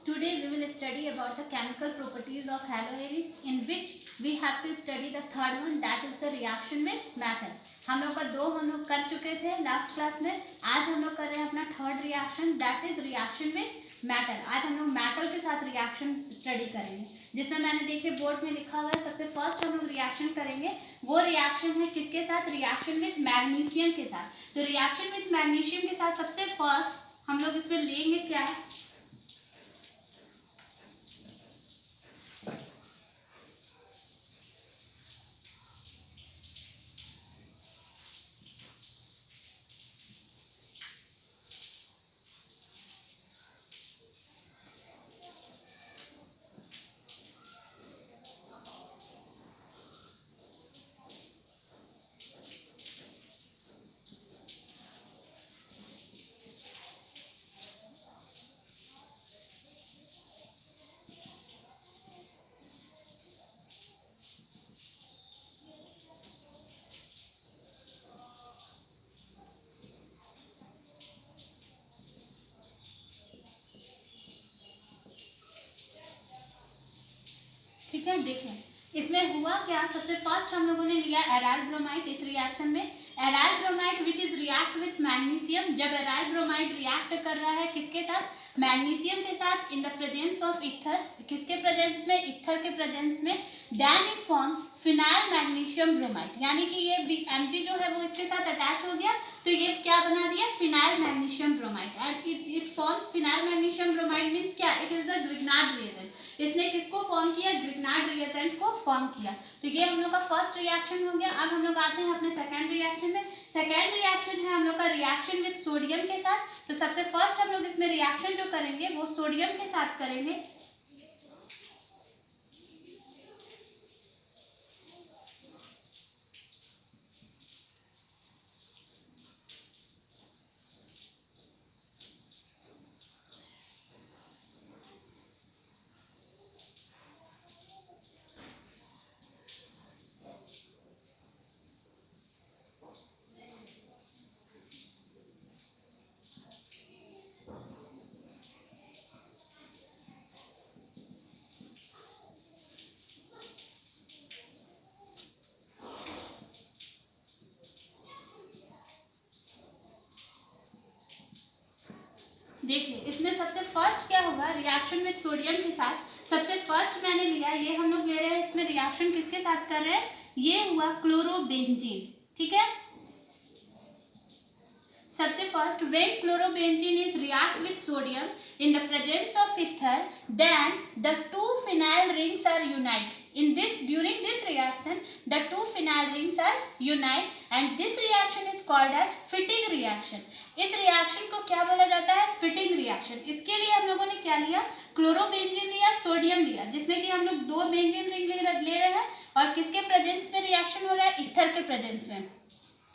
Today we will study about the chemical properties of halogens, in which we have to study the third one, that is the reaction with metal. हम लोग का दो हम लोग कर चुके थे लास्ट क्लास में. आज हम लोग कर रहे हैं अपना third reaction, that is reaction with metal. आज हम लोग मेटल के साथ रिएक्शन स्टडी करेंगे, जिसमें मैंने देखिए बोर्ड में लिखा हुआ है. सबसे फर्स्ट हम लोग रिएक्शन करेंगे, वो रिएक्शन है किसके साथ? रिएक्शन विथ मैग्नीशियम के साथ. तो रिएक्शन विथ मैग्नीशियम के साथ सबसे फर्स्ट हम लोग इसमें लेंगे क्या? ठीक है, देखिए इसमें हुआ क्या. सबसे फर्स्ट हम लोगों ने लिया एराइल ब्रोमाइड. इस रिएक्शन में aryl bromide which is react with magnesium. जब एराइल ब्रोमाइड रिएक्ट कर रहा है किसके साथ? मैग्नीशियम के साथ, in the presence of ether. किसके प्रेजेंस में? इथर के प्रेजेंस में. Then it form phenyl magnesium bromide, यानी कि ये Mg जो है वो इसके साथ अटैच हो गया, तो ये क्या बना दिया? Phenyl magnesium bromide. And it forms phenyl magnesium bromide means क्या? It is the Grignard reagent. इसने किसको फॉर्म किया? ग्रिग्नार्ड रिएजेंट को फॉर्म किया. तो ये हम लोग का फर्स्ट रिएक्शन हो गया. अब हम लोग आते हैं अपने सेकंड रिएक्शन में. सेकंड रिएक्शन है हम लोग का रिएक्शन विद सोडियम के साथ. तो सबसे फर्स्ट हम लोग इसमें रिएक्शन जो करेंगे वो सोडियम के साथ करेंगे. देखिए इसमें सबसे फर्स्ट क्या होगा रिएक्शन विद सोडियम के साथ. सबसे फर्स्ट मैंने लिया, ये हम लोग ले रहे हैं. इसमें रिएक्शन किसके साथ कर रहे हैं? ये हुआ क्लोरोबेंजीन. ठीक है, सबसे first when chlorobenzene is react with sodium in the presence of ether, then the two phenyl rings are unite. In this, during this reaction, the two phenyl rings are unite, and this reaction is called as fitting reaction. इस reaction को क्या बोला जाता है? Fitting reaction. इसके लिए हम लोगों ने क्या लिया? क्लोरोबेंजीन लिया, सोडियम लिया, जिसमें कि हम लोग दो बेंजीन रिंग ले रहे हैं. और किसके प्रेजेंस में रिएक्शन हो रहा है? इथर के प्रेजेंस में.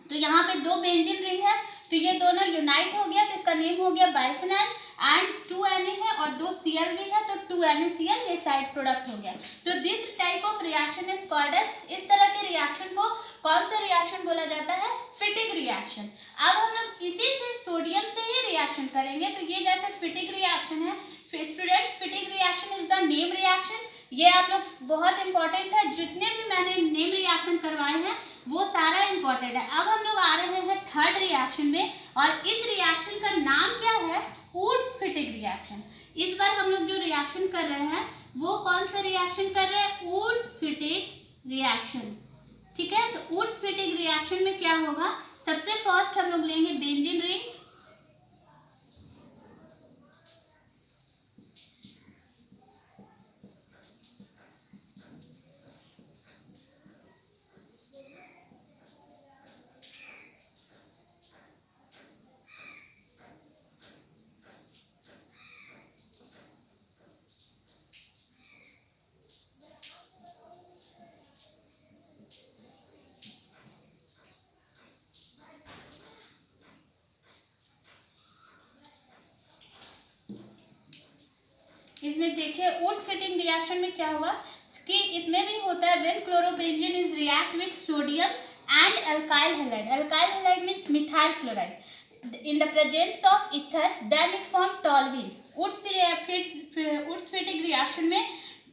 तो यहाँ पे दो बेंजीन रिंग है, तो ये दोनों यूनाइट हो गया, तो इसका नेम हो गया बाइफिनाइल. एंड 2Na है और दो Cl भी है, तो 2NaCl ये साइड प्रोडक्ट हो गया. तो this type of reaction is called as, इस तरह के रिएक्शन को कौन सा रिएक्शन बोला जाता है? Fitting reaction. अब हम लोग इसी से सोडियम से ही रिएक्शन करेंगे. तो ये जैसे फिटिंग रिएक्शन है students, fitting reaction is the name reaction. ये आप लोग बहुत इंपॉर्टेंट है, जितने भी मैंने नेम रिएक्शन करवाए हैं वो सारा इंपॉर्टेंट है. अब हम लोग आ रहे हैं थर्ड रिएक्शन में, और इस रिएक्शन का नाम क्या है? Wurtz Fittig reaction. इस बार हम लोग जो रिएक्शन कर रहे हैं वो कौन सा रिएक्शन कर रहे हैं? Wurtz Fittig reaction. ठीक है, तो वुड्स फिटिंग रिएक्शन में क्या होगा? सबसे फर्स्ट हम लोग लेंगे बेंजीन रिंग. इसमें देखिए वुड्स फिटिंग रिएक्शन में क्या हुआ कि इसमें भी होता है when chlorobenzene is react with sodium and alkyl halide. Alkyl halide means methyl chloride in the presence of ether, then it form toluene. Woods reaction में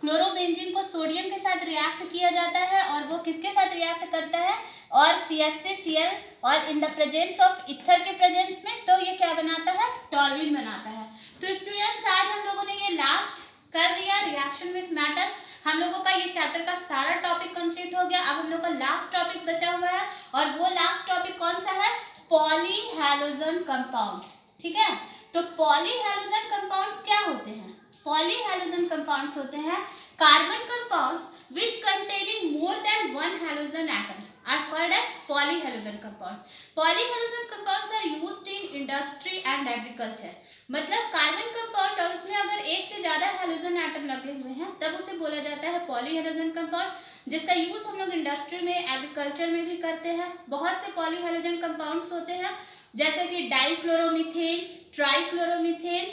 क्लोरोबेंजीन को सोडियम के साथ रिएक्ट किया जाता है और वो किसके साथ रिएक्ट करता है, और CH3Cl, और इन द प्रेजेंस ऑफ ईथर के प्रेजेंस में तो ये क्या बनाता है, टॉल्यूइन बनाता है। तो स्टूडेंट्स आज हम लोगों ने ये लास्ट कर लिया रिएक्शन विथ मैटर। हम लोगों का ये चैप्टर का सारा टॉपिक कंप्लीट हो गया। अब हम लोग का लास्ट टॉपिक बचा हुआ है और वो लास्ट टॉपिक कौन सा है, पॉलीहैलोजन कंपाउंड। ठीक है, तो पॉलीहैलोजन कंपाउंड्स क्या होते हैं, पॉलीहैलोजन कंपाउंड्स होते हैं carbon compounds which containing more than one halogen atom are called as polyhalogen compounds. Polyhalogen compounds are used in industry and agriculture. मतलब कार्बन कंपाउंड और उसमें अगर एक से ज्यादा हैलोजन एटम लगे हुए हैं तब उसे बोला जाता है पॉलीहैलोजन कंपाउंड, जिसका यूज हम लोग इंडस्ट्री में, एग्रीकल्चर में भी करते हैं। बहुत से पॉलीहैलोजन कंपाउंड्स होते हैं जैसे कि डाइक्लोरोमीथेन, ट्राइक्लोरोमीथेन,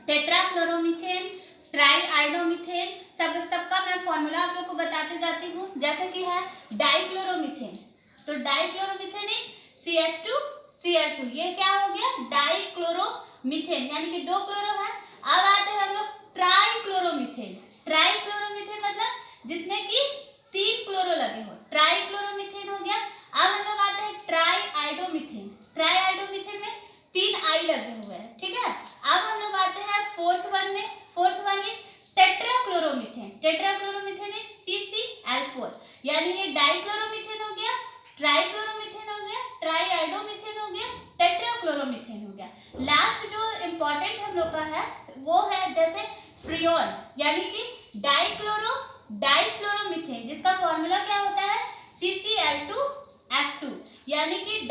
टेट्राक्लोरोमीथेन, ट्राईआइडोमीथेन, सबका मैं फॉर्मूला आप लोग को बताते जाती हूँ। जैसे कि है डाइक्लोरोमीथेन, तो डाइक्लोरोमीथेन CH2Cl2, ये क्या हो गया, डाइक्लोरोमीथेन, यानी कि 2 क्लोरो है। अब आते हैं हम लोग ट्राईक्लोरोमीथेन। ट्राईक्लोरोमीथेन मतलब जिसमें कि 3 क्लोरो लगे हो, ट्राईक्लोरोमीथेन हो गया। अब हम लोग आते हैं ट्राईआइडोमीथेन। ट्राईआइडोमीथेन में 3 आई लगे हुए हैं। ठीक है, अब हम लोग आते हैं फोर्थ वन में। Fourth one is tetrachloromethane. Tetrachloromethane is CCl4, यानी ये डाइक्लोरोमीथेन हो गया, ट्राइक्लोरोमीथेन हो गया, ट्राईआइडोमीथेन हो गया, टेट्राक्लोरोमीथेन हो गया। लास्ट जो इम्पोर्टेंट हम लोग का है वो है जैसे फ्रियोन, यानी कि डाइफ्लोरोमीथेन, जिसका फॉर्मूला क्या होता है CCl2F2, यानी कि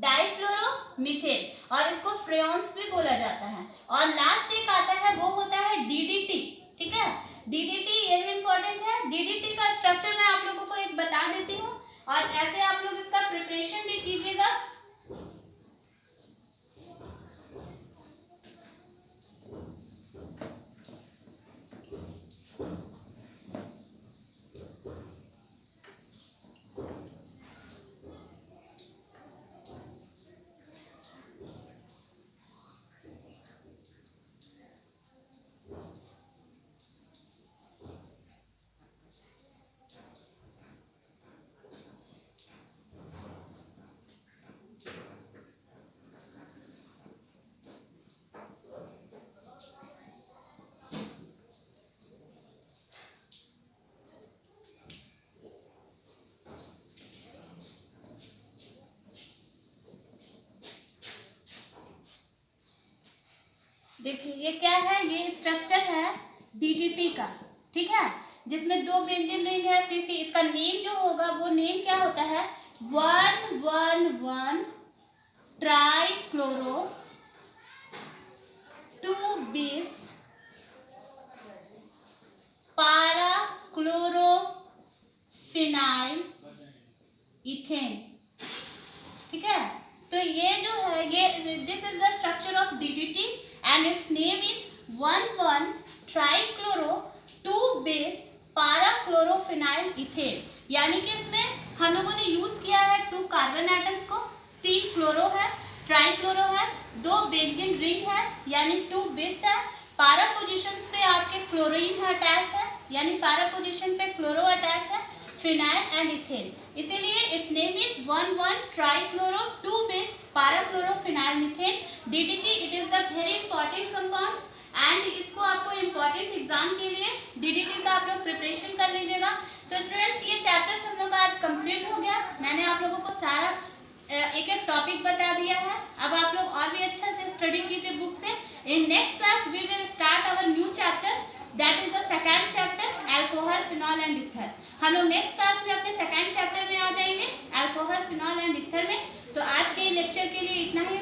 डाइफ्लोरोमीथेन, और इसको फ्रेयॉन्स भी बोला जाता है। और लास्ट एक आता है वो होता है DDT। ठीक है, DDT ये भी इम्पोर्टेंट है। DDT का स्ट्रक्चर मैं आप लोगों को एक बता देती हूँ और ऐसे आप लोग इसका प्रिपरेशन भी कीजिएगा। देखिए ये क्या है, ये स्ट्रक्चर है DDT का। ठीक है, जिसमें 2 बेंजीन रिंग है CC। इसका नेम जो होगा वो नेम क्या होता है, 111 ट्राईक्लोरो 2bis पारा क्लोरोफिनाइल इथेन। ठीक है, तो ये जो है ये this is the structure of DDT and its name is 1,1 trichloro 2bis para chlorophenyl ethane, यानी कि इसमें हम लोगों ने यूज किया है 2 कार्बन एटम्स को, 3 क्लोरो है, ट्राइक्लोरो है, 2 बेंजीन रिंग है यानी 2 bis है, पारा पोजीशंस पे आपके क्लोरीन अटैच है, यानी पारा पोजीशन पे क्लोरो अटैच है, फिनाइल एंड इथेन, इसीलिए it's name is 1,1 trichloro 2bis para chloropheniल methane DDT। It is the very important compounds and इसको आपको इंपॉर्टेंट एग्जाम के लिए DDT का आप लोग प्रिपरेशन कर लीजिएगा। तो स्टूडेंट्स ये चैप्टर्स हम लोग का आज कंप्लीट हो गया। मैंने आप लोगों को सारा एक एक टॉपिक बता दिया है। अब आप लोग और भी अच्छा से स्टडी कीजिए बुक से। In next class we will start our new chapter, that is the second chapter alcohol, phenol and ether. हम लोग नेक्स्ट क्लास में अपने सेकंड चैप्टर में आ जाएंगे, अल्कोहल, फिनॉल एंड ईथर में। तो आज के लेक्चर के लिए इतना ही।